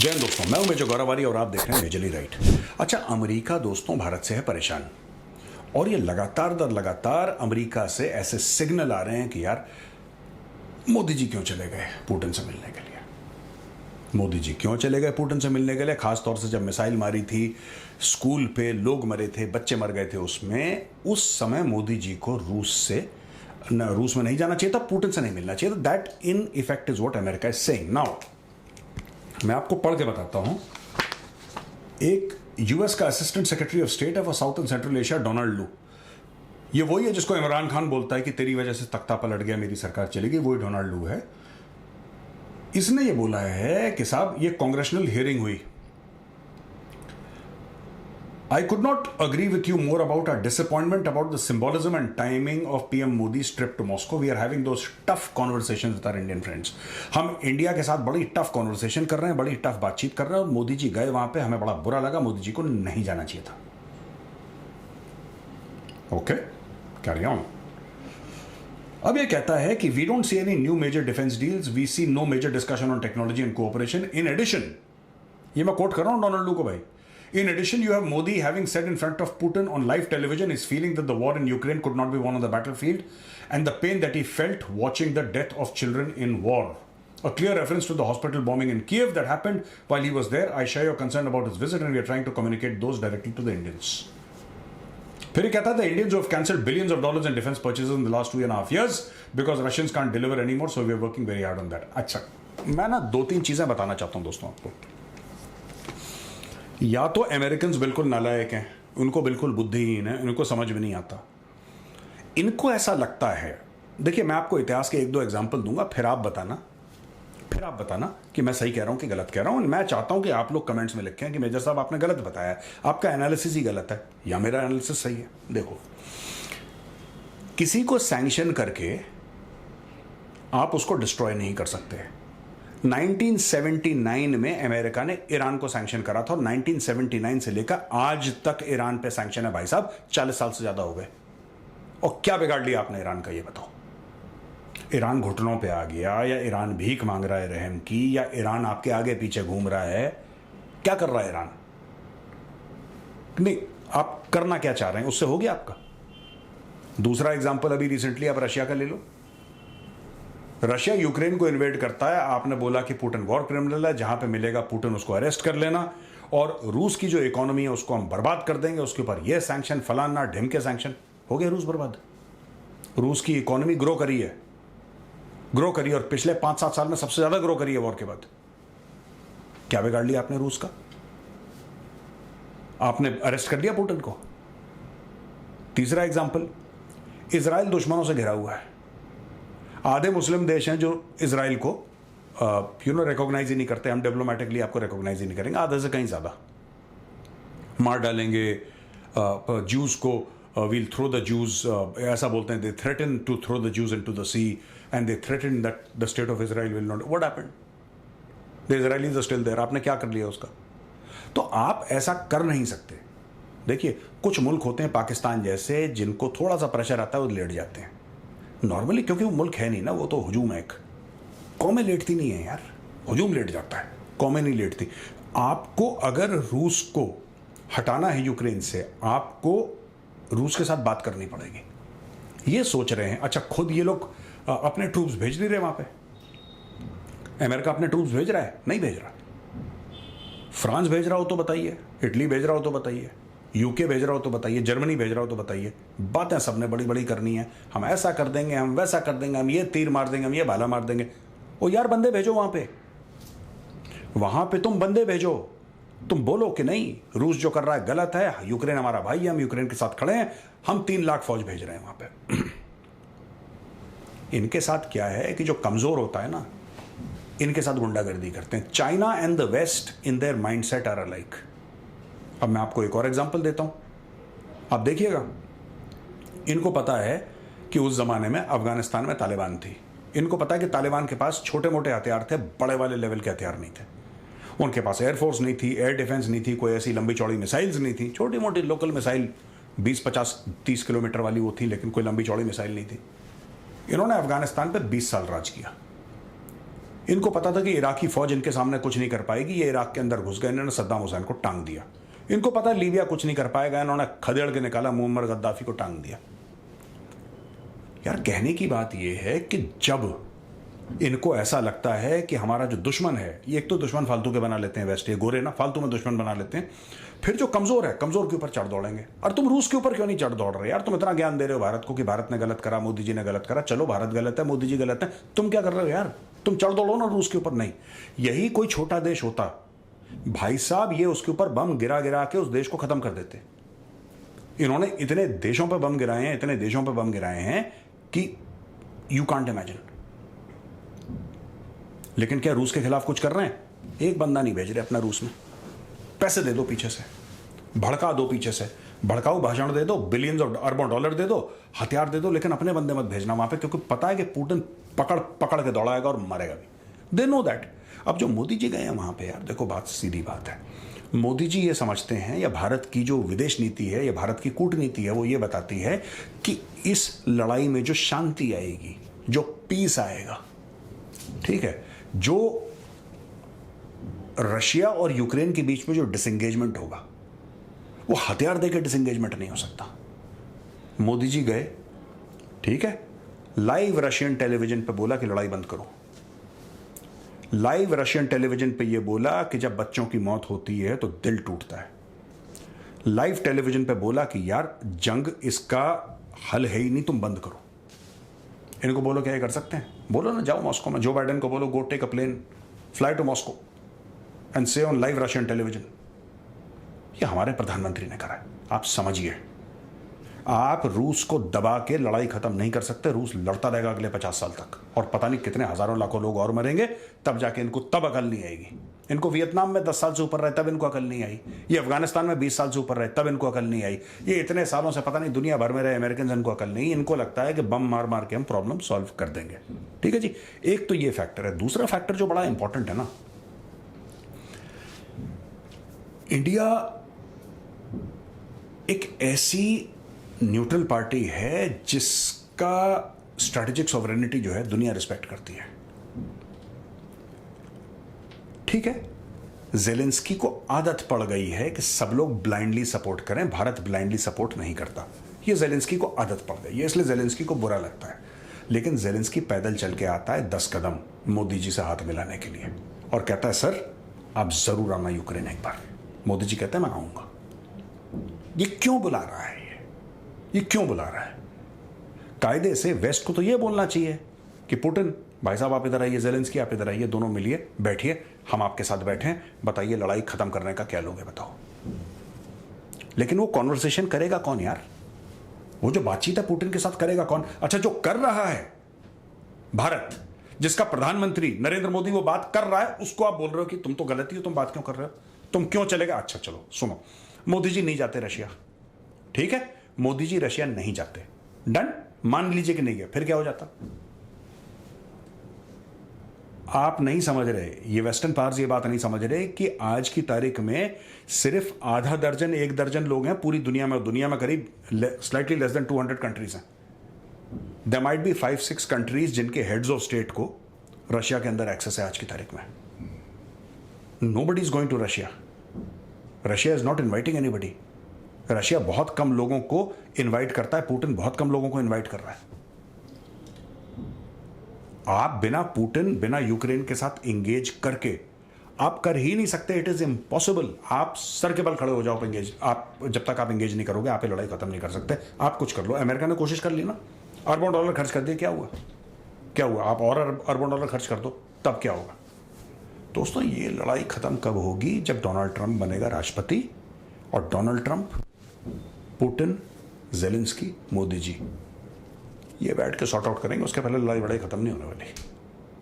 जय हिंद दोस्तों, मैं हूं मेजर गौरवारी और आप देख रहे हैं मेजरली राइट। अच्छा, अमेरिका दोस्तों भारत से है परेशान और ये लगातार दर लगातार अमेरिका से ऐसे सिग्नल आ रहे हैं कि यार मोदी जी क्यों चले गए पुतिन से मिलने के लिए। मोदी जी क्यों चले गए पुतिन से मिलने के लिए? खासतौर से जब मिसाइल मारी थी स्कूल पे, लोग मरे थे, बच्चे मर गए थे उसमें, उस समय मोदी जी को रूस में नहीं जाना चाहिए था, पुतिन से नहीं मिलना चाहिए था। That in effect is what America is saying now. मैं आपको पढ़ के बताता हूं। एक यूएस का असिस्टेंट सेक्रेटरी ऑफ स्टेट है for south and central Asia, Donald लू। ये वही है जिसको इमरान खान बोलता है कि तेरी वजह से तख्ता पलट गया, मेरी सरकार चली गई, वही डोनाल्ड लू है। इसने ये बोला है कि साहब ये कांग्रेशनल हियरिंग हुई, I could not agree with you more about our disappointment about the symbolism and timing of PM Modi's trip to Moscow. We are having those tough conversations with our Indian friends. हम India के साथ बड़ी tough conversation कर रहे हैं, बड़ी tough बातचीत कर रहे हैं और मोदी जी गए वहां पे, हमें बड़ा बुरा लगा, मोदी जी को नहीं जाना चाहिए था। Okay, carry on. अब ये कहता है कि we don't see any new major defence deals, we see no major discussion on technology and cooperation. In addition, ये मैं कोट कर रहा हूं डोनाल्ड लू को भाई, in addition, you have Modi having said in front of Putin on live television his feeling that the war in Ukraine could not be won on the battlefield and the pain that he felt watching the death of children in war. A clear reference to the hospital bombing in Kiev that happened while he was there. I share your concern about his visit and we are trying to communicate those directly to the Indians. फिर कहता है the Indians who have cancelled billions of dollars in defense purchases in the last 2.5 years because Russians can't deliver anymore, so we are working very hard on that. अच्छा, मैं ना 2-3 चीजें बताना चाहता हूं दोस्तों आपको। या तो अमेरिकन्स बिल्कुल नालायक हैं, उनको बिल्कुल बुद्धिहीन है, उनको समझ में नहीं आता, इनको ऐसा लगता है। देखिए, मैं आपको इतिहास के 1-2 एग्जाम्पल दूंगा, फिर आप बताना कि मैं सही कह रहा हूं कि गलत कह रहा हूं। मैं चाहता हूं कि आप लोग कमेंट्स में लिखें कि मेजर साहब आपने गलत बताया, आपका एनालिसिस ही गलत है या मेरा एनालिसिस सही है। देखो, किसी को सैंक्शन करके आप उसको डिस्ट्रॉय नहीं कर सकते। 1979 में अमेरिका ने ईरान को सैंक्शन करा था और 1979 से लेकर आज तक ईरान पे सैंक्शन है भाई साहब, 40 साल से ज्यादा हो गए। और क्या बिगाड़ लिया आपने ईरान का, ये बताओ? ईरान घुटनों पे आ गया या ईरान भीख मांग रहा है रहम की, या ईरान आपके आगे पीछे घूम रहा है? क्या कर रहा है ईरान? नहीं, आप करना क्या चाह रहे हैं, उससे हो गया आपका। दूसरा एग्जाम्पल अभी रिसेंटली आप रशिया का ले लो। रशिया यूक्रेन को इन्वेड करता है, आपने बोला कि पुतिन वॉर क्रिमिनल है, जहां पे मिलेगा पुतिन उसको अरेस्ट कर लेना, और रूस की जो इकोनॉमी है उसको हम बर्बाद कर देंगे, उसके ऊपर ये सैंक्शन, फलाना ढिम के सैंक्शन। हो गया रूस बर्बाद। रूस की इकोनॉमी ग्रो करी है और पिछले 5-7 साल में सबसे ज्यादा ग्रो करी है वॉर के बाद। क्या बिगाड़ लिया आपने रूस का? आपने अरेस्ट कर लिया पुतिन को। तीसरा एग्जाम्पल, इजराइल दुश्मनों से घिरा हुआ है। आधे मुस्लिम देश हैं जो इजराइल को रिकॉग्नाइज ही नहीं करते, हम डिप्लोमेटिकली आपको रिकॉग्नाइज ही नहीं करेंगे, आधे से कहीं ज्यादा मार डालेंगे जूस को, वील थ्रो द जूस, ऐसा बोलते हैं, they threaten to throw the Jews into the sea and they threaten that the state of Israel will not. What happened? The Israelis are still there. आपने क्या कर लिया उसका? तो आप ऐसा कर नहीं सकते। देखिए, कुछ मुल्क होते हैं पाकिस्तान जैसे, जिनको थोड़ा सा प्रेशर आता है वो लेट जाते हैं नॉर्मली, क्योंकि वो मुल्क है नहीं ना, वो तो हुजूम है। एक कौमें लेटती नहीं है यार, हुजूम लेट जाता है, कौमें नहीं लेटती। आपको अगर रूस को हटाना है यूक्रेन से, आपको रूस के साथ बात करनी पड़ेगी। ये सोच रहे हैं। अच्छा, खुद ये लोग अपने ट्रूप्स भेज नहीं रहे वहां पे। अमेरिका अपने ट्रूप्स भेज रहा है? नहीं भेज रहा। फ्रांस भेज रहा हो तो बताइए, इटली भेज रहा हो तो बताइए, यूके भेज रहा हो तो बताइए, जर्मनी भेज रहा हो तो बताइए। बातें सबने बड़ी बड़ी करनी है, हम ऐसा कर देंगे, हम वैसा कर देंगे, हम ये तीर मार देंगे, हम ये भाला मार देंगे। ओ यार, बंदे भेजो वहां पे तुम बंदे भेजो। तुम बोलो कि नहीं, रूस जो कर रहा है गलत है, यूक्रेन हमारा भाई है, हम यूक्रेन के साथ खड़े हैं, हम 3 लाख फौज भेज रहे हैं वहां पे। इनके साथ क्या है कि जो कमजोर होता है ना, इनके साथ गुंडागर्दी करते हैं। China and the West in their mindset are alike. अब मैं आपको एक और एग्जांपल देता हूं, आप देखिएगा। इनको पता है कि उस जमाने में अफगानिस्तान में तालिबान थी। इनको पता है कि तालिबान के पास छोटे मोटे हथियार थे, बड़े वाले लेवल के हथियार नहीं थे। उनके पास एयरफोर्स नहीं थी, एयर डिफेंस नहीं थी, कोई ऐसी लंबी चौड़ी मिसाइल्स नहीं थी। छोटी मोटी लोकल मिसाइल 20-50-30 किलोमीटर वाली वो थी, लेकिन कोई लंबी चौड़ी मिसाइल नहीं थी। इन्होंने अफगानिस्तान पे 20 साल राज किया। इनको पता था कि इराकी फौज इनके सामने कुछ नहीं कर पाएगी, ये इराक के अंदर घुस गए, इन्होंने सद्दाम हुसैन को टांग दिया। इनको पता लीबिया कुछ नहीं कर पाएगा, इन्होंने खदेड़ के निकाला, मुअम्मर गद्दाफी को टांग दिया। यार कहने की बात यह है कि जब इनको ऐसा लगता है कि हमारा जो दुश्मन है, ये एक तो दुश्मन फालतू के बना लेते हैं वेस्ट, ये गोरे ना फालतू में दुश्मन बना लेते हैं, फिर जो कमजोर है कमजोर के ऊपर चढ़ दौड़ेंगे। और तुम रूस के ऊपर क्यों नहीं चढ़ दौड़ रहे यार? तुम इतना ज्ञान दे रहे हो भारत को कि भारत ने गलत करा, मोदी जी ने गलत करा। चलो भारत गलत है, मोदी जी गलत है, तुम क्या कर रहे हो यार? तुम चढ़ दौड़ो ना रूस के ऊपर। नहीं, यही कोई छोटा देश होता भाई साहब, ये उसके ऊपर बम गिरा गिरा के उस देश को खत्म कर देते। इन्होंने इतने देशों पर बम गिराए हैं, इतने देशों पर बम गिराए हैं कि यू कांट इमेजिन। लेकिन क्या रूस के खिलाफ कुछ कर रहे हैं? एक बंदा नहीं भेज रहे अपना रूस में। पैसे दे दो पीछे से, भड़का दो पीछे से, भड़काऊ भाषण दे दो, बिलियंस और अरबों डॉलर दे दो, हथियार दे दो, लेकिन अपने बंदे मत भेजना वहां पे, क्योंकि पता है कि पुतिन पकड़ पकड़ के दौड़ाएगा और मरेगा भी। They know that. अब जो मोदी जी गए हैं वहां पे, यार देखो बात सीधी बात है, मोदी जी ये समझते हैं, या भारत की जो विदेश नीति है या भारत की कूटनीति है वो ये बताती है कि इस लड़ाई में जो शांति आएगी, जो पीस आएगा, ठीक है, जो रशिया और यूक्रेन के बीच में जो डिसएंगेजमेंट होगा वो हथियार देकर डिसएंगेजमेंट नहीं हो सकता। मोदी जी गए, ठीक है, लाइव रशियन टेलीविजन पे बोला कि लड़ाई बंद करो। लाइव रशियन टेलीविजन पे ये बोला कि जब बच्चों की मौत होती है तो दिल टूटता है। लाइव टेलीविजन पे बोला कि यार जंग इसका हल है ही नहीं, तुम बंद करो। इनको बोलो क्या ये कर सकते हैं? बोलो ना, जाओ मॉस्को में, जो बाइडेन को बोलो go take a plane, fly to Moscow and say on live Russian television. ये हमारे प्रधानमंत्री ने करा है। आप समझिए, आप रूस को दबा के लड़ाई खत्म नहीं कर सकते। रूस लड़ता रहेगा अगले 50 साल तक, और पता नहीं कितने हजारों लाखों लोग और मरेंगे, तब जाके इनको तब अकल नहीं आएगी। इनको वियतनाम में 10 साल से ऊपर रहे तब इनको अकल नहीं आई, ये अफगानिस्तान में 20 साल से ऊपर रहे तब इनको अकल नहीं आई, ये इतने सालों से पता नहीं दुनिया भर में रहे अमेरिकन, इनको अकल नहीं। इनको लगता है कि बम मार मार के हम प्रॉब्लम सॉल्व कर देंगे। ठीक है जी, एक तो ये फैक्टर है। दूसरा फैक्टर जो बड़ा इंपॉर्टेंट है ना, इंडिया एक ऐसी न्यूट्रल पार्टी है जिसका स्ट्रैटेजिक सॉवरेनिटी जो है दुनिया रिस्पेक्ट करती है। ठीक है, जेलेंस्की को आदत पड़ गई है कि सब लोग ब्लाइंडली सपोर्ट करें, भारत ब्लाइंडली सपोर्ट नहीं करता। ये जेलेंस्की को आदत पड़ गई है, इसलिए जेलेंस्की को बुरा लगता है। लेकिन जेलेंस्की पैदल चल के आता है 10 कदम मोदी जी से हाथ मिलाने के लिए और कहता है सर आप जरूर आना यूक्रेन एक बार। मोदी जी कहते हैं मैं आऊंगा। ये क्यों बुला रहा है? ये क्यों बुला रहा है? कायदे से वेस्ट को तो ये बोलना चाहिए कि पुतिन भाई साहब आप इधर आइए, जेलेंस्की आप इधर आइए, दोनों मिलिए, बैठिए, हम आपके साथ बैठे हैं, बताइए लड़ाई खत्म करने का क्या लोगे बताओ। लेकिन वो कॉन्वर्सेशन करेगा कौन यार? वो जो बातचीत है पुतिन के साथ करेगा कौन? अच्छा, जो कर रहा है भारत, जिसका प्रधानमंत्री नरेंद्र मोदी वो बात कर रहा है, उसको आप बोल रहे हो कि तुम तो गलती हो, तुम बात क्यों कर रहे हो, तुम क्यों चलेगा? अच्छा चलो सुनो, मोदी जी नहीं जाते रशिया, ठीक है, मोदी जी रशिया नहीं जाते, डन, मान लीजिए कि नहीं गए, फिर क्या हो जाता? आप नहीं समझ रहे, ये वेस्टर्न पावर्स ये बात नहीं समझ रहे कि आज की तारीख में सिर्फ आधा दर्जन 1 दर्जन लोग हैं पूरी दुनिया में, दुनिया में करीब स्लाइटली लेस देन 200 कंट्रीज हैं। देयर माइट बी 5-6 कंट्रीज जिनके हेड्स ऑफ स्टेट को रशिया के अंदर एक्सेस है आज की तारीख में। Nobody is going to Russia, Russia is not inviting anybody. Russia बहुत कम लोगों को इनवाइट करता है, पुतिन बहुत कम लोगों को इनवाइट कर रहा है। आप बिना पुतिन, बिना यूक्रेन के साथ इंगेज करके आप कर ही नहीं सकते, इट इज इम्पॉसिबल। आप सर के बल खड़े हो जाओ इंगेज, आप जब तक आप इंगेज नहीं करोगे आप ये लड़ाई खत्म नहीं कर सकते। आप कुछ कर लो, अमेरिका ने कोशिश कर ली ना, अरबों डॉलर खर्च कर दिए, क्या हुआ? क्या हुआ? आप और अरबों डॉलर खर्च कर दो, तब क्या होगा? दोस्तों ये लड़ाई खत्म कब होगी? जब डोनाल्ड ट्रंप बनेगा राष्ट्रपति, और Donald Trump, Putin, Zelensky, Modi ji ये बैठ के सॉर्ट आउट करेंगे, उसके पहले लड़ाई खत्म नहीं होने वाली।